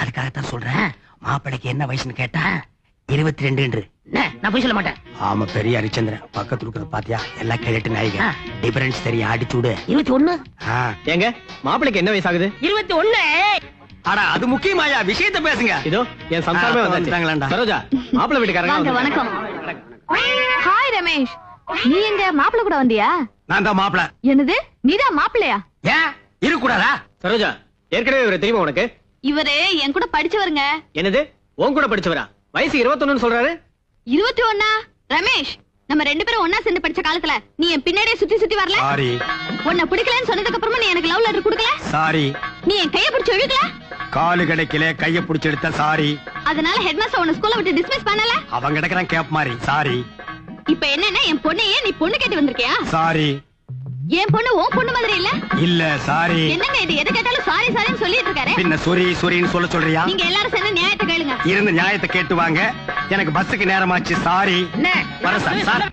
அதுக்காகத்தான் சொல்றேன். மாப்பிளைக்கு என்ன வயசுன்னு கேட்டா 22. நான் போய் சொல்ல மாட்டேன். ஆமா, பெரிய ஹரிச்சந்திரன் பக்கத்துல இருக்கிறது பாத்தியா? எல்லாம் கேட்டு நாயக டிஃபரன்ஸ் தெரியும். அடிச்சுடு. 21. ஏங்க மாப்பிளைக்கு என்ன வயசு ஆகுது? 21. அட அது முக்கியமாயா, விஷயத்தை பேசுங்க. இதோ என் சம்சாரமே வந்தாங்க. சரோஜா, மாப்பிள்ளை வீட்டுக்காரங்க. வணக்கம். ஹாய் ரமேஷ், நீ எங்க மாப்பிள்ளை கூட வந்தியா? நான் தான் மாப்பிள. என்னது, நீதான் மாப்பிள்ளையா? ஏன் இருக்கக்கூடாதா? சரோஜா, ஏற்கனவே இவரை தெரியுமா உனக்கு? இவரு என் கூட படிச்சவருங்க. என்னது, உன் கூட படிச்சவரா? வயசு 21 சொல்றாரு. 21? ரமேஷ், நம்ம 2 பேரும் ஒன்னா சேர்ந்து படிச்ச காலத்துல நீ என் பின்னாடியே சுத்தி சுத்தி வரல. சாரி. உன்னை பிடிக்கலன்னு சொன்னதுக்கு அப்புறமா நீ எனக்கு லவ் லெட்டர் கொடுக்கல. சாரி. நீ என் கைய பிடிச்சு இழுக்கல. காலு கிடைக்கல, கைய பிடிச்சு எடுத்த. சாரி. அதனால ஹெட்மாஸ்டர் உன்னை ஸ்கூல்ல விட்டு டிஸ்மிஸ் பண்ணல. அவங்க கிடக்குறான் கேப் மாதிரி. சாரி. இப்ப என்னன்னா என் பொண்ணையே நீ பொண்ணு கேட்டு வந்திருக்கியா? சாரி. என் பொண்ணு உன் பொண்ணு மாதிரி இல்ல. இல்ல. சாரி. என்னங்க இது, எது கேட்டாலும் சாரி சாரின்னு சொல்லிட்டு இருக்காரு. பின்ன சொரி சொரின்னு சொல்றியா? நீங்க எல்லாரும் சேர்ந்து நியாயத்தை கேளுங்க. இருந்து நியாயத்தை கேட்டு வாங்க. எனக்கு பஸ்ஸுக்கு நேரமாச்சு. சாரி. என்ன? வரேன் சார்.